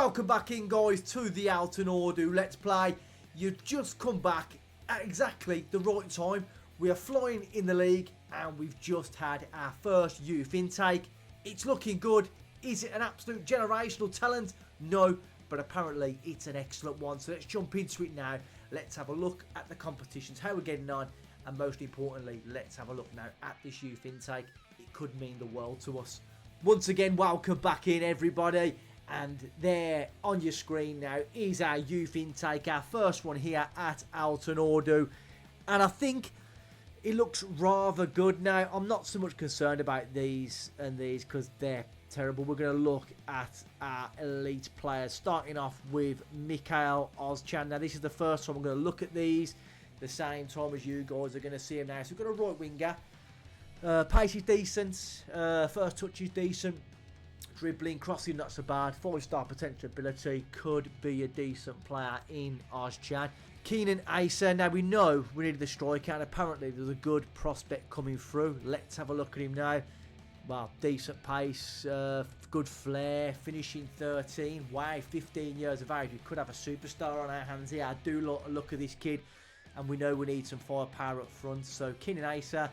Welcome back in, guys, to the Altinordu Let's Play. You've just come back at exactly the right time. We are flying in the league and we've just had our first youth intake. It's looking good. Is it an absolute generational talent? No, but apparently it's an excellent one. So let's jump into it now. Let's have a look at the competitions, how we're getting on, and most importantly, let's have a look now at this youth intake. It could mean the world to us. Once again, welcome back in, everybody. And there on your screen now is our youth intake, our first one here at Altinordu. And I think it looks rather good now. I'm not so much concerned about these because they're terrible. We're going to look at our elite players, starting off with Mikhail Ozchan. Now, this is the first time I'm going to look at these, the same time as you guys are going to see him now. So we've got a right winger. Pace is decent. First touch is decent. Dribbling, crossing, not so bad. 4-star potential ability, could be a decent player in Ozchan. Keenan Asa, now we know we needed the striker and apparently there's a good prospect coming through. Let's have a look at him now. Well, decent pace, good flair, finishing 13. Wow, 15 years of age. We could have a superstar on our hands here. I do like the look of this kid and we know we need some firepower up front. So Keenan Asa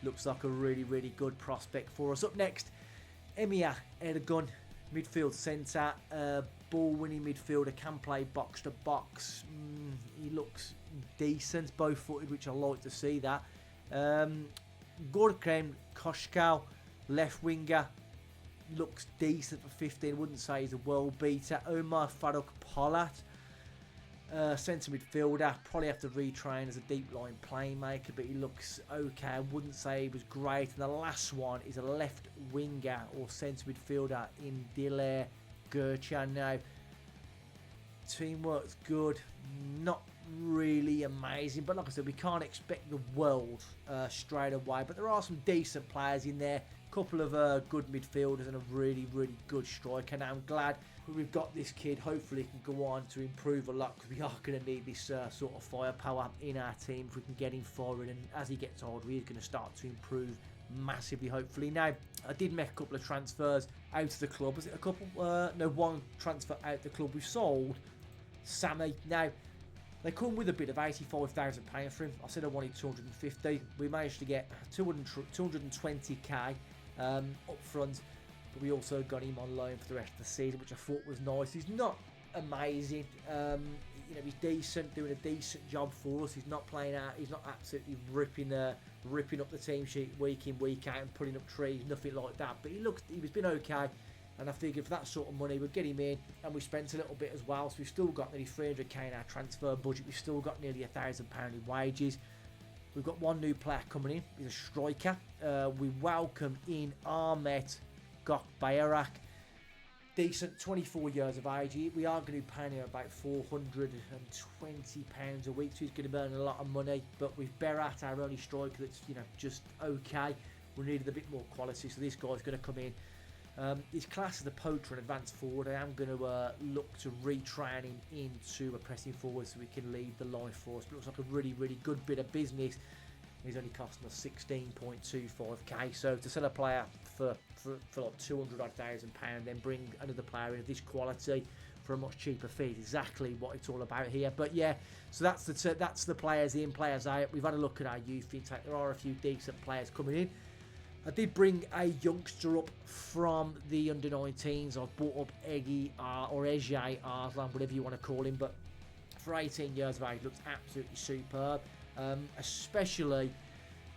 looks like a really good prospect for us. Up next, Emir Ergun, midfield centre, ball-winning midfielder, can play box-to-box. He looks decent, bow-footed, which I like to see that. Gorkem Koshkal, left winger, looks decent for 15. Wouldn't say he's a world beater. Omar Faruk Polat, centre midfielder, probably have to retrain as a deep line playmaker, but he looks okay. I wouldn't say he was great. And the last one is a left winger or centre midfielder in Diler Gurchan. Now, teamwork's good, not really amazing, but like I said, we can't expect the world straight away. But there are some decent players in there, a couple of good midfielders and a really good striker. Now, I'm glad we've got this kid. Hopefully he can go on to improve a lot because we are going to need this sort of firepower in our team if we can get him forward, and as he gets older he's going to start to improve massively, hopefully. Now, I did make a couple of transfers out of the club. Was it a couple? No, one transfer out of the club. We've sold Sammy. Now, they come with a bid of £85,000 for him. I said I wanted 250. We managed to get 220k up front, but we also got him on loan for the rest of the season, which I thought was nice. He's not amazing. You know, he's decent, doing a decent job for us. He's not playing out. He's not absolutely ripping up the team sheet week in, week out and putting up trees, nothing like that. But he's been okay. And I figured for that sort of money, we'd get him in, and we spent a little bit as well. So we've still got nearly 300k in our transfer budget. We've still got nearly £1,000 in wages. We've got one new player coming in. He's a striker. We welcome in Ahmet Gokbayarak. Decent, 24 years of age. We are going to be paying him about £420 a week, so he's going to be earning a lot of money. But with Berat, our only striker, that's just okay. We needed a bit more quality, so this guy's going to come in. His class is a poacher and advanced forward. I am going to look to retrain him into a pressing forward so we can lead the line for us. But it looks like a really good bit of business. He's only costing us 16.25k. So to sell a player for like £200,000, then bring another player in of this quality for a much cheaper fee is exactly what it's all about here. But yeah, so that's the players in, players out. We've had a look at our youth intake. There are a few decent players coming in. I did bring a youngster up from the under-19s. I've brought up Ege Arslan, whatever you want to call him. But for 18 years of age, looks absolutely superb. Especially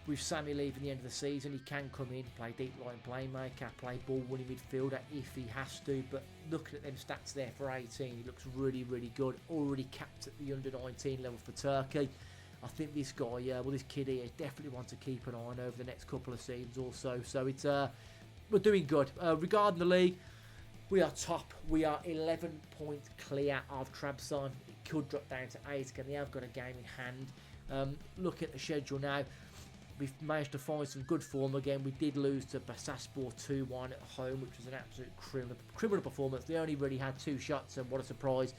with Sammy leaving the end of the season, he can come in, play deep line playmaker, play ball-winning midfielder if he has to. But looking at them stats there for 18, he looks really good. Already capped at the under-19 level for Turkey. I think this guy, this kid here, definitely want to keep an eye on over the next couple of seasons also. So it's we're doing good. Regarding the league, we are top. We are 11 points clear of Trabzon. It could drop down to 8 again. They have got a game in hand. Look at the schedule now. We've managed to find some good form again. We did lose to Basaspor 2-1 at home, which was an absolute criminal performance. They only really had 2 shots, and what a surprise.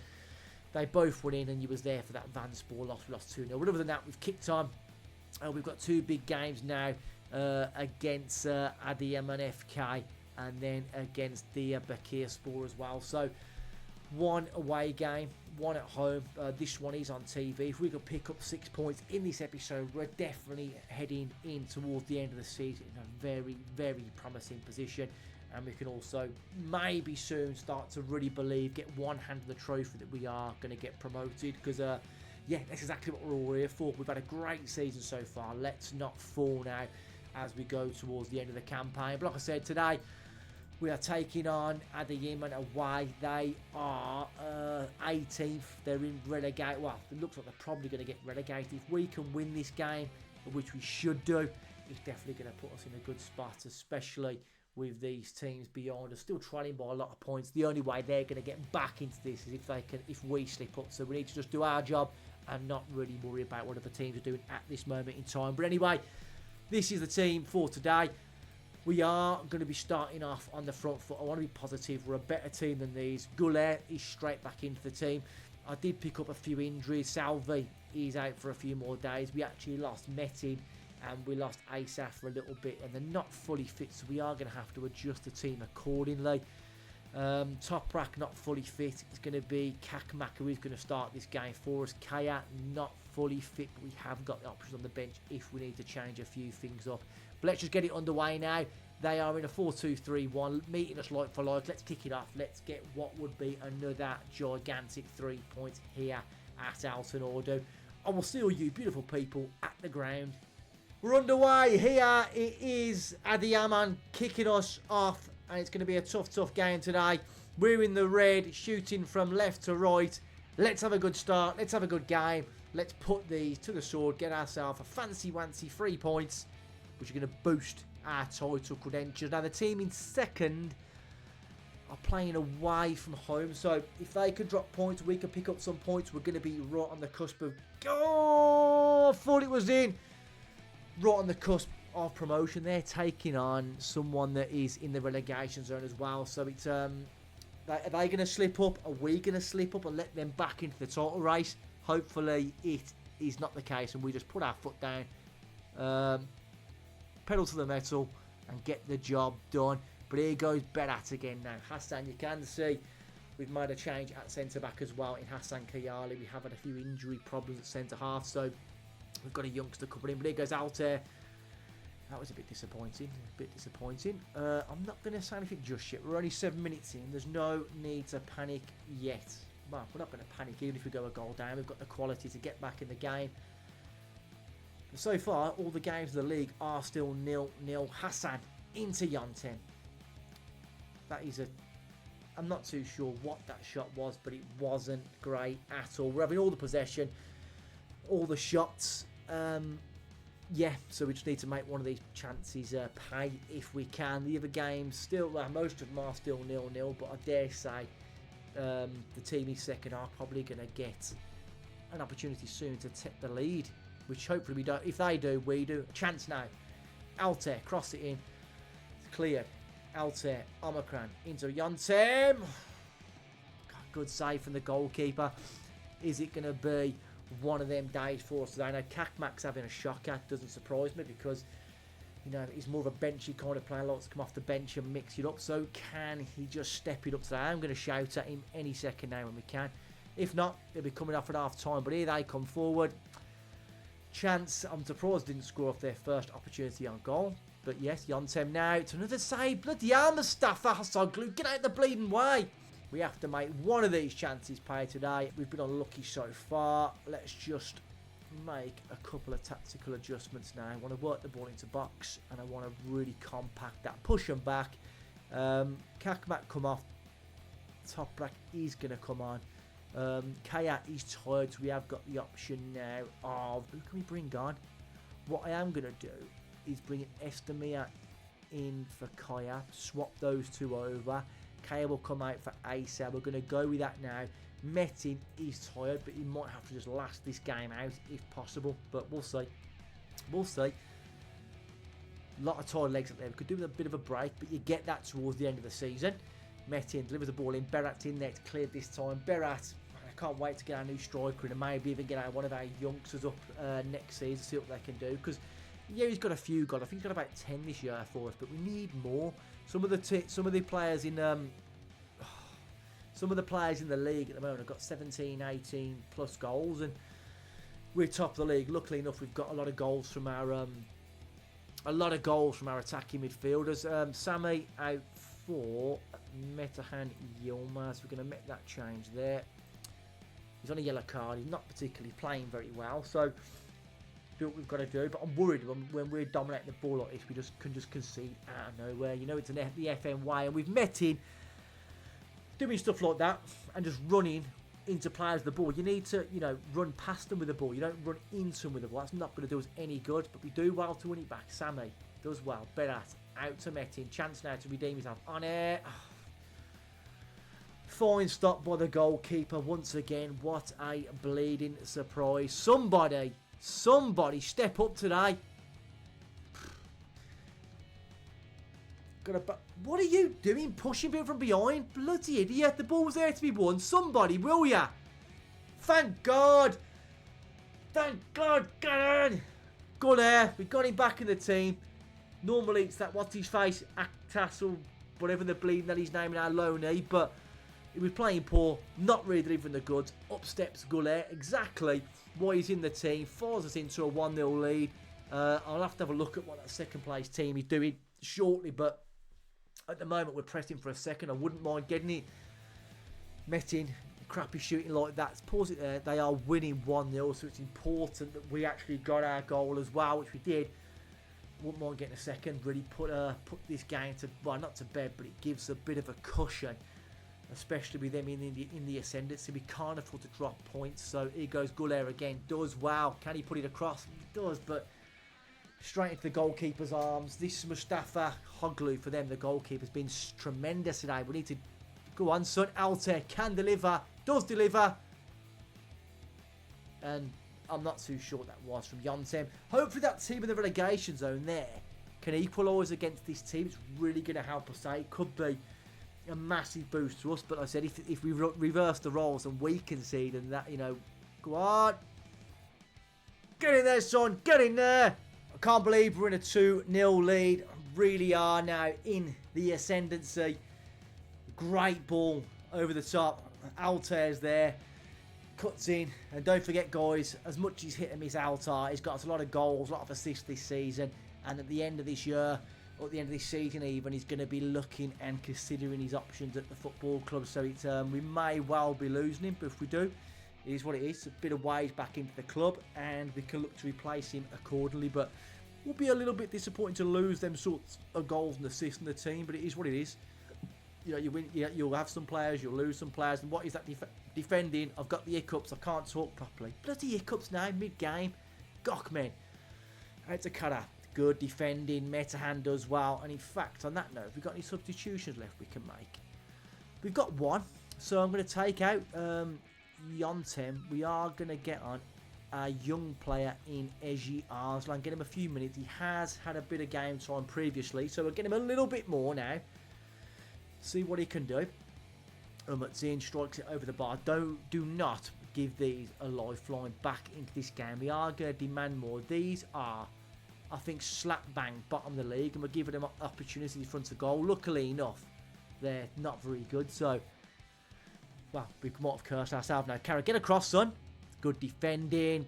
They both went in, and you was there for that Vanspor loss. We lost 2-0. But other than that, we've kicked on. We've got 2 big games now against Adıyaman FK and then against the Bakirspor as well. So 1 away game, 1 at home. This one is on TV. If we could pick up 6 points in this episode, we're definitely heading in towards the end of the season in a very, very promising position. And we can also maybe soon start to really believe, get one hand on the trophy that we are going to get promoted. Because, yeah, that's exactly what we're all here for. We've had a great season so far. Let's not fall now as we go towards the end of the campaign. But like I said, today we are taking on Adiyaman away. They are 18th. They're in relegate. Well, it looks like they're probably going to get relegated. If we can win this game, which we should do, it's definitely going to put us in a good spot, especially with these teams beyond us still trailing by a lot of points. The only way they're going to get back into this is if we slip up. So we need to just do our job and not really worry about what other teams are doing at this moment in time. But anyway, this is the team for today. We are going to be starting off on the front foot. I want to be positive. We're a better team than these. Goulet is straight back into the team. I did pick up a few injuries. Salvi is out for a few more days. We actually lost Metin and we lost Asaf for a little bit, and they're not fully fit, so we are going to have to adjust the team accordingly. Toprak not fully fit. It's going to be Kakmak who is going to start this game for us. Kaya not fully fit, but we have got the options on the bench if we need to change a few things up. But let's just get it underway now. They are in a 4-2-3-1, meeting us like for like. Let's kick it off. Let's get what would be another gigantic 3 points here at Altinordu. I will see all you beautiful people at the ground. We're underway here. It is Adiyaman kicking us off, and it's going to be a tough game today. We're in the red, shooting from left to right. Let's have a good start. Let's have a good game. Let's put these to the sword, get ourselves a fancy-wancy 3 points, which are going to boost our title credentials. Now, the team in second are playing away from home, so if they could drop points, we could pick up some points. We're going to be right on the cusp of... Oh, I thought it was in. Right on the cusp of promotion. They're taking on someone that is in the relegation zone as well. So it's are they going to slip up? Are we going to slip up and let them back into the title race? Hopefully it is not the case, and we just put our foot down, pedal to the metal, and get the job done. But here goes Berat again now. Hassan, you can see we've made a change at centre back as well in Hassan Kayali. We have had a few injury problems at centre half, so we've got a youngster coming in, but here goes Altair. That was a bit disappointing. I'm not going to say anything just yet. We're only 7 minutes in. There's no need to panic yet. Well, we're not going to panic even if we go a goal down. We've got the quality to get back in the game. But so far, all the games of the league are still 0-0. Hassan into Yontem. That is I'm not too sure what that shot was, but it wasn't great at all. We're having all the possession, all the shots. Yeah, so we just need to make one of these chances pay if we can. The other games still, most of them are still 0-0, but I dare say the team in second are probably going to get an opportunity soon to take the lead, which hopefully we don't. If they do, we do. A chance now. Altair, cross it in. It's cleared. Altair, Omicron into Yontem. Good save from the goalkeeper. Is it going to be one of them days for us today? Now, Kakmak's having a shocker. Doesn't surprise me because, you know, he's more of a benchy kind of player. Likes to come off the bench and mix it up. So can he just step it up today? I'm going to shout at him any second now when we can. If not, he'll be coming off at half time. But here they come forward. Chance. I'm surprised didn't score off their first opportunity on goal. But yes, Yontem now. It's another save. Bloody hell, Mustafa Hassoglu. Get out the bleeding way. We have to make one of these chances pay today. We've been unlucky so far. Let's just make a couple of tactical adjustments now. I want to work the ball into box, and I want to really compact that. Push them back. Kakmak come off. Toprak is going to come on. Kaya is tired, so we have got the option now of... Who can we bring on? What I am going to do is bring Estamia in for Kaya. Swap those two over. Kaya will come out for Asa. We're going to go with that now. Metin is tired, but he might have to just last this game out if possible. But we'll see. We'll see. A lot of tired legs up there. We could do with a bit of a break, but you get that towards the end of the season. Metin delivers the ball in. Berat's in there. It's cleared this time. Berat, I can't wait to get our new striker in and maybe even get one of our youngsters up next season, see what they can do. Because yeah, he's got a few goals. I think he's got about 10 this year for us, but we need more. Some of the players in Some of the players in the league at the moment have got 17, 18 plus goals, and we're top of the league. Luckily enough, we've got a lot of goals from our attacking midfielders. Sammy out for Metahan Yilmaz. We're going to make that change there. He's on a yellow card. He's not particularly playing very well, so do what we've got to do. But I'm worried when we're dominating the ball like this, we can just concede out of nowhere. You know, it's the FM way, and we've met in doing stuff like that and just running into players with the ball. You need to, run past them with the ball. You don't run into them with the ball. That's not going to do us any good. But we do well to win it back. Sammy does well. Berat out to Metin. Chance now to redeem himself. On it. Fine stop by the goalkeeper once again. What a bleeding surprise. Somebody step up today. What are you doing? Pushing people from behind? Bloody idiot. The ball was there to be won. Somebody, will ya? Thank God. Thank God. Get on. Good there. We got him back in the team. Normally it's that, what's his face? Actas or whatever the bleeding that he's naming our loanee. But he was playing poor. Not really delivering the goods. Up steps Goulet. Exactly why he's in the team. Forces us into a 1-0 lead. I'll have to have a look at what that second place team is doing shortly. But at the moment, we're pressing for a second. I wouldn't mind getting it. Metin, crappy shooting like that. Pause it there. They are winning 1-0, so it's important that we actually got our goal as well, which we did. Wouldn't mind getting a second. Really put this game to, well, not to bed, but it gives a bit of a cushion, especially with them in the ascendancy. We can't afford to drop points. So here goes Goulet again. Does well. Can he put it across? He does, but straight into the goalkeeper's arms. This is Mustafa Hoglu for them. The goalkeeper's been tremendous today. We need to go on, son. Alter can deliver. Does deliver. And I'm not too sure what that was from Yontem. Hopefully that team in the relegation zone there can equalise against this team. It's really going to help us out. It could be a massive boost to us. But like I said, if we reverse the roles and we concede and that, go on. Get in there, son. Get in there. I can't believe we're in a 2-0 lead. Really are now in the ascendancy. Great ball over the top. Altair's there. Cuts in. And don't forget, guys, as much as he's hit and miss Altair, he's got us a lot of goals, a lot of assists this season. And at the end of this year, or at the end of this season even, he's going to be looking and considering his options at the football club. So it's we may well be losing him, but if we do, it is what it is. A bit of ways back into the club, and we can look to replace him accordingly. But we'll be a little bit disappointing to lose them sorts of goals and assists in the team, but it is what it is. You win. You'll have some players, you'll lose some players. And what is that defending? I've got the hiccups. I can't talk properly. Bloody hiccups now, mid-game. Gok, man. It's a cutter. Good defending. Metahan does well. And in fact, on that note, have we got any substitutions left we can make? We've got one. So I'm going to take out Yontem. We are going to get on a young player in Eji Arslan. Get him a few minutes. He has had a bit of game time previously, so we'll get him a little bit more now. See what he can do. Zin strikes it over the bar. Do not give these a lifeline back into this game. We are going to demand more. These are, I think, slap bang bottom of the league, and we're giving them opportunities in front of goal. Luckily enough, they're not very good. So, well, we might have cursed ourselves now. Carrot, get across, son. Good defending.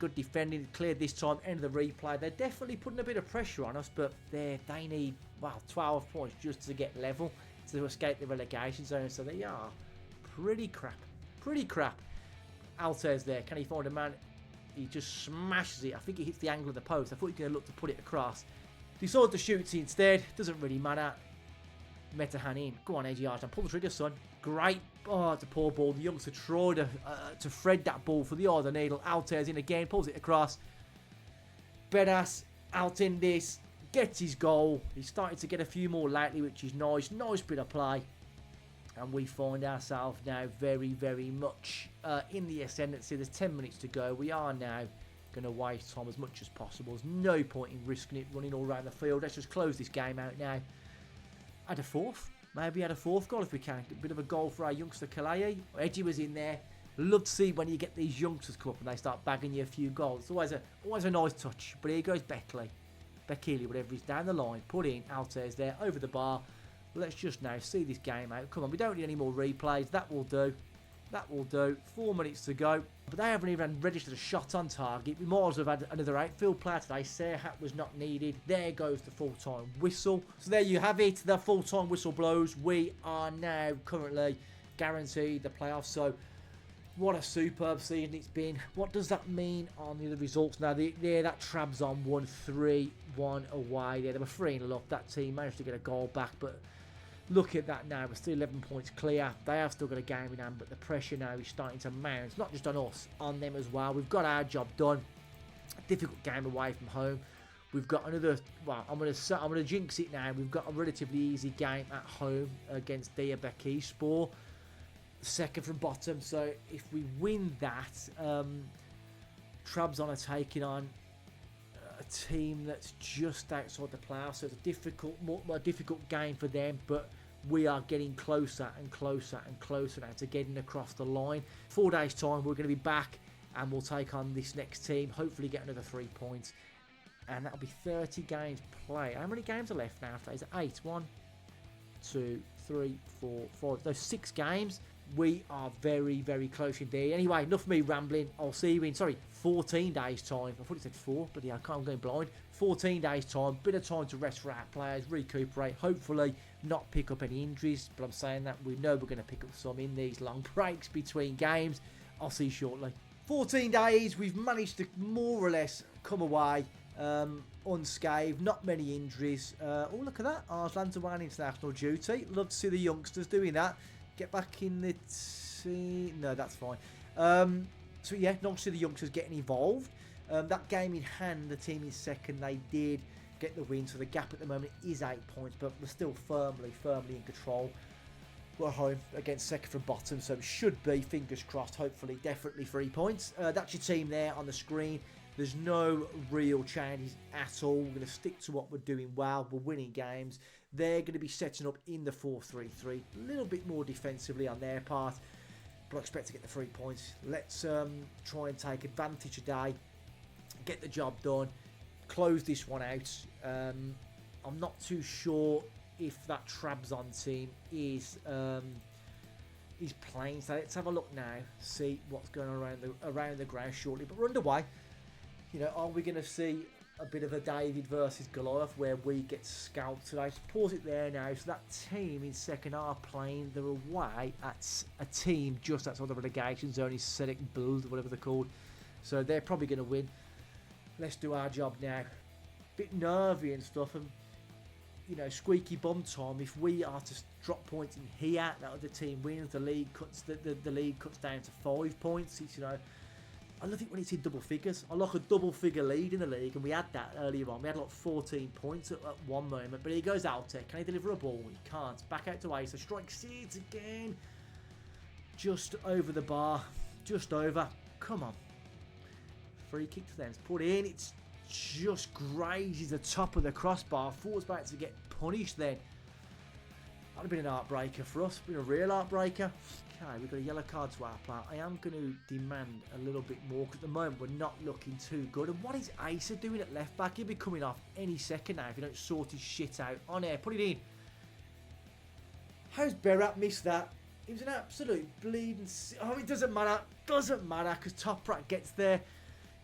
Cleared this time. End of the replay. They're definitely putting a bit of pressure on us, but they need, 12 points just to get level, to escape the relegation zone. So they are pretty crap. Altair's there. Can he find a man? He just smashes it. I think he hits the angle of the post. I thought he was going to look to put it across. Decides to shoot it instead. Doesn't really matter. Metahan in. Go on, AGR. Pull the trigger, son. Great. Oh, it's a poor ball. The youngster tried to thread that ball for the eye of the needle. Altair's in again. Pulls it across. Bedas out in this. Gets his goal. He's starting to get a few more lately, which is nice. Nice bit of play. And we find ourselves now very, very much in the ascendancy. There's 10 minutes to go. We are now going to waste time as much as possible. There's no point in risking it, running all around the field. Let's just close this game out now. Add a fourth. Maybe add a fourth goal if we can. A bit of a goal for our youngster Kalei. Edgy was in there. Love to see when you get these youngsters come up and they start bagging you a few goals. It's always a nice touch. But here goes Beckley. Bekele, whatever he's down the line. Put in. Altairs there. Over the bar. Let's just now see this game out. Come on, we don't need any more replays. That will do. That will do. 4 minutes to go. But they haven't even registered a shot on target. We might as well have had another outfield player today. Serhat was not needed. There goes the full-time whistle. So there you have it. The full-time whistle blows. We are now currently guaranteed the playoffs. So what a superb season it's been. What does that mean on the other results? Now, there that Trabzon won 3-1 away. There, they were 3-0 up. That team managed to get a goal back, but look at that now. We're still 11 points clear. They have still got a game in hand, but the pressure now is starting to mount. It's not just on us, on them as well. We've got our job done. A difficult game away from home. We've got another, well, I'm gonna jinx it now. We've got a relatively easy game at home against Diyarbakirspor. Second from bottom. So if we win that, Trabzon are taking on a team that's just outside the playoffs. So it's a difficult, more difficult game for them, but we are getting closer and closer and closer now to getting across the line. 4 days time, we're going to be back and we'll take on this next team, hopefully get another 3 points, and that'll be 30 games played. How many games are left now? Is it 8? 1, 2, 3, 4, 5. Those 6 games. We are very, very close indeed. Anyway, enough of me rambling. I'll see you in, 14 days time. I thought it said 4, but yeah, I'm going blind. 14 days time. Bit of time to rest for our players, recuperate, hopefully not pick up any injuries. But I'm saying that we know we're going to pick up some in these long breaks between games. I'll see you shortly. 14 days. We've managed to more or less come away unscathed. Not many injuries. Oh, look at that. Arslan Zaman international duty. Love to see the youngsters doing that. Get back in the team. No, that's fine. So yeah, not to see the youngsters getting involved. That game in hand, the team is second. They did get the win, so the gap at the moment is 8 points, but we're still firmly in control. We're home against second from bottom, so it should be, fingers crossed, hopefully, definitely 3 points. That's your team there on the screen. There's no real changes at all. We're going to stick to what we're doing well. We're winning games. They're going to be setting up in the 4-3-3. A little bit more defensively on their part, but I expect to get the 3 points. Let's try and take advantage today, get the job done, close this one out. I'm not too sure if that Trabzon team is playing, so let's have a look now, see what's going on around the ground shortly. But we're underway. You know, are we going to see a bit of a David versus Goliath where we get scalped today? So pause it there now. So that team in second are playing. They're away at a team just outside the relegation zone, is Select Build, whatever they're called. So they're probably going to win. Let's do our job now. Bit nervy and stuff, and you know, squeaky bum time. If we are to drop points in here, that other team wins, the league cuts the league cuts down to 5 points. It's, you know, I love it when it's in double figures. I like a double figure lead in the league, and we had that earlier on. We had like 14 points at one moment, but here goes Altec. Can he deliver a ball? He can't. Back out to Ace. Strike seeds again. Just over the bar. Just over. Come on. Free kick to them. It's put in. It's just grazes the top of the crossbar. Forward's about to get punished then. That would have been an heartbreaker for us. Been a real heartbreaker. Okay, we've got a yellow card to our player. I am going to demand a little bit more because at the moment we're not looking too good. And what is Asa doing at left back? He'll be coming off any second now if you don't sort his shit out. On air, put it in. How's Berat missed that? It was an absolute bleeding... Oh, it doesn't matter. Doesn't matter because Toprak gets there.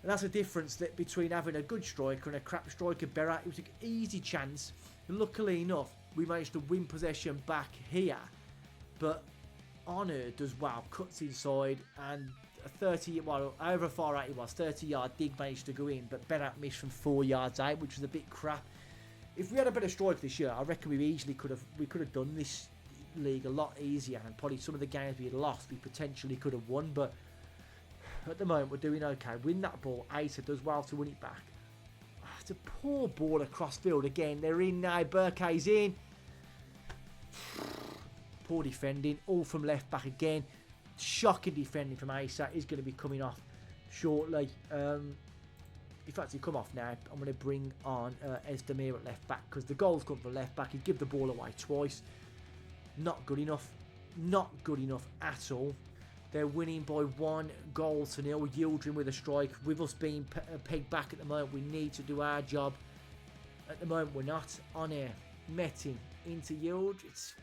And that's the difference that between having a good striker and a crap striker. Berat, it was an easy chance. And luckily enough, we managed to win possession back here. But Honor does well, cuts inside, and a 30, well, however far out it was, 30-yard dig managed to go in, but Berat missed from 4 yards out, which was a bit crap. If we had a better striker this year, I reckon we easily could have done this league a lot easier, and probably some of the games we had lost, we potentially could have won. But at the moment, we're doing okay. Win that ball. Asa does well to win it back. It's a poor ball across field again. They're in now. Burke's in. Poor defending, all from left back again. Shocking defending from Asa. Is going to be coming off shortly. In fact, he'll come off now. I'm going to bring on Esdemir at left back because the goals come from left back. He'd give the ball away twice. Not good enough. Not good enough at all. They're winning by 1 goal to 0. Yildirim with a strike. With us being pegged back at the moment, we need to do our job. At the moment, we're not. On air. Metin into yield. It's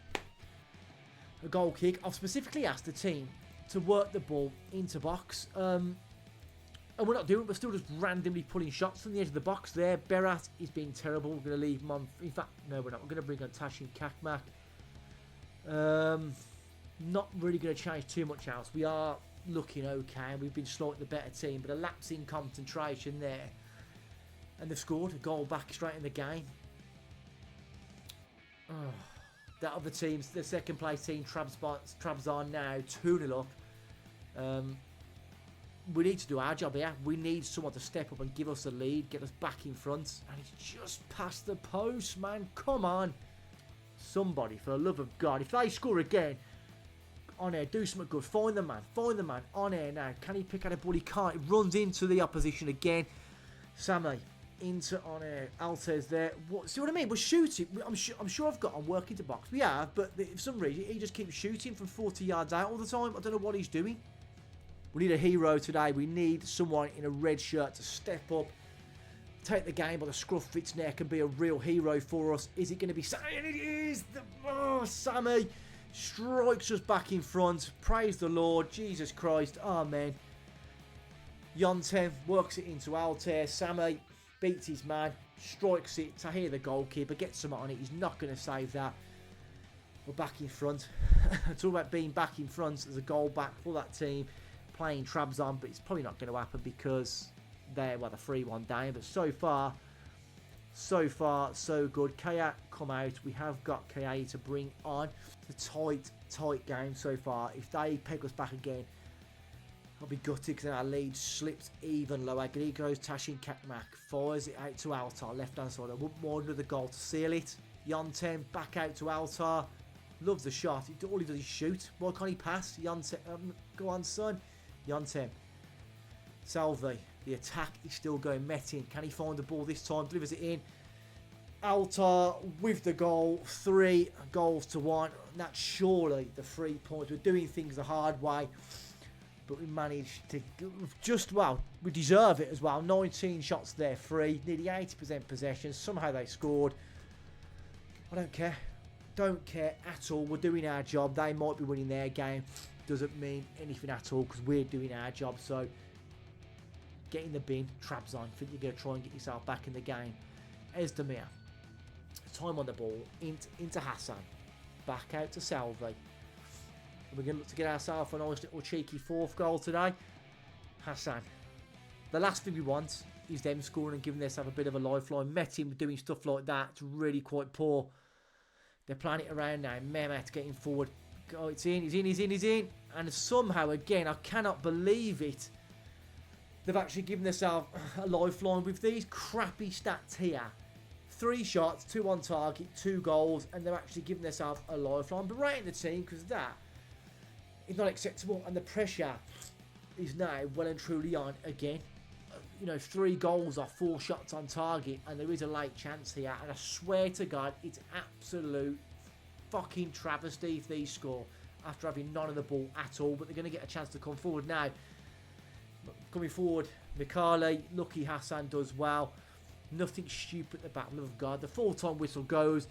a goal kick. I've specifically asked the team to work the ball into box. And we're not doing it. We're still just randomly pulling shots from the edge of the box there. Berat is being terrible. We're going to leave him on. In fact, no, we're not. We're going to bring on Tashin Kakmak. Not really going to change too much else. We are looking okay. We've been slightly the better team, but a lapse in concentration there. And they've scored a goal back straight in the game. Oh, that other team's, the second place team, Trabzon now 2-0 up. We need to do our job here. We need someone to step up and give us a lead, get us back in front. And he's just past the post, man. Come on. Somebody, for the love of God. If they score again, on air, do something good. Find the man. Find the man. On air now. Can he pick out a ball? He can't. He runs into the opposition again. Sammy into on air. Altez there. See what I mean? We're shooting. I'm sure I've got on working to box. We have, but for some reason, he just keeps shooting from 40 yards out all the time. I don't know what he's doing. We need a hero today. We need someone in a red shirt to step up, take the game by the scruff of its neck and be a real hero for us. Is it going to be Sammy? And it is. Sammy strikes us back in front. Praise the Lord. Jesus Christ. Amen. Yontem works it into Altair. Sammy beats his man. Strikes it. Tahir, the goalkeeper, gets some on it. He's not going to save that. We're back in front. Talk about being back in front. There's a goal back for that team. Playing Trabzon, but it's probably not going to happen because they're, the 3-1 down. But so far, so good. Kaya come out. We have got Kaya to bring on. It's a tight game so far. If they peg us back again, I'll be gutted because then our lead slips even lower. Here goes Tashin Kakmak. Fires it out to Altar, left hand side. I wouldn't want another goal to seal it. Yontem back out to Altar. Loves the shot. All he does is shoot. Why can't he pass? Yontem, go on, son. Yontem. Salve. The attack is still going. Metin. Can he find the ball this time? Delivers it in. Altar with the goal. 3 goals to 1. That's surely the 3 points. We're doing things the hard way. But we managed to we deserve it as well. 19 shots there, 3. Nearly 80% possession. Somehow they scored. I don't care. Don't care at all. We're doing our job. They might be winning their game. Doesn't mean anything at all because we're doing our job. So get in the bin. Trabzon. Think you're going to try and get yourself back in the game. Ezdemir. Time on the ball. Into Hassan. Back out to Salve. We're going to look to get ourselves a nice little cheeky 4th goal today. Hassan. The last thing we want is them scoring and giving themselves a bit of a lifeline. Metin doing stuff like that. It's really quite poor. They're playing it around now. Mehmet getting forward. Oh, it's in. He's in. And somehow, again, I cannot believe it. They've actually given themselves a lifeline with these crappy stats here. 3 shots, 2 on target, 2 goals, and they're actually giving themselves a lifeline. But right in the team, because that is not acceptable. And the pressure is now well and truly on again. 3 goals or 4 shots on target, and there is a late chance here. And I swear to God, it's absolute fucking travesty if these score after having none of the ball at all. But they're going to get a chance to come forward now. Coming forward, Mikhaili, lucky Hassan does well. Nothing stupid at the back, love of God. The full-time whistle goes,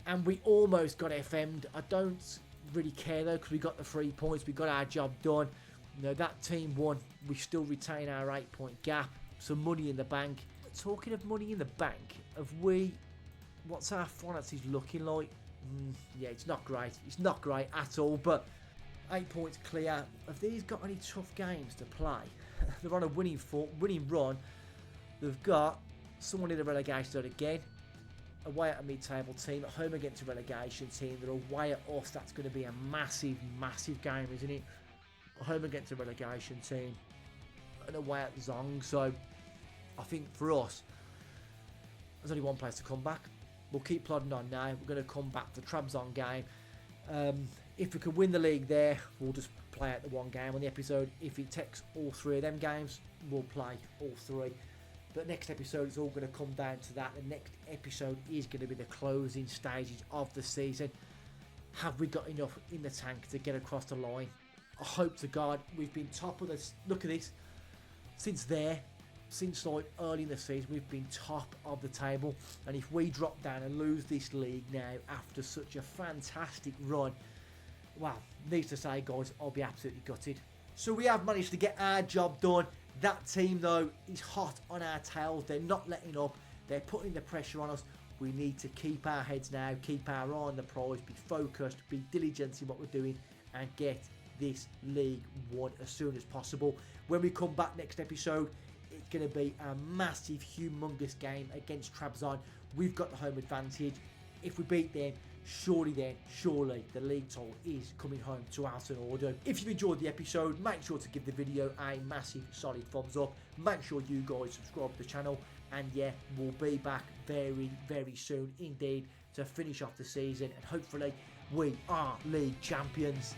and we almost got FM'd. I don't really care though, because we got the 3 points. We got our job done. That team won. We still retain our 8-point gap. Some money in the bank. Talking of money in the bank, what's our finances looking like? Yeah, it's not great. It's not great at all, but 8 points clear. Have these got any tough games to play? They're on a winning run. They've got someone in the relegation zone again. Away at a mid-table team. At home against a relegation team. They're away at us. That's going to be a massive, massive game, isn't it? At home against a relegation team. And away at Zong. So, I think for us, there's only one place to come back. We'll keep plodding on now. We're going to come back to Trabzon game. If we can win the league there, we'll just play out the one game on the episode. If it takes all 3 of them games, we'll play all 3. But next episode is all going to come down to that. The next episode is going to be the closing stages of the season. Have we got enough in the tank to get across the line? I hope to God we've been top of this. Look at this. Since there, since like early in the season we've been top of the table, and if we drop down and lose this league now after such a fantastic run, well, needs to say, guys, I'll be absolutely gutted. So we have managed to get our job done. That team though is hot on our tails. They're not letting up, they're putting the pressure on us. We need to keep our heads now, keep our eye on the prize, be focused, be diligent in what we're doing, and get this league won as soon as possible. When we come back next episode, it's going to be a massive, humongous game against Trabzon. We've got the home advantage. If we beat them, surely the league title is coming home to Altinordu. If you've enjoyed the episode, make sure to give the video a massive solid thumbs up. Make sure you guys subscribe to the channel, and yeah, we'll be back very, very soon indeed to finish off the season, and hopefully we are league champions.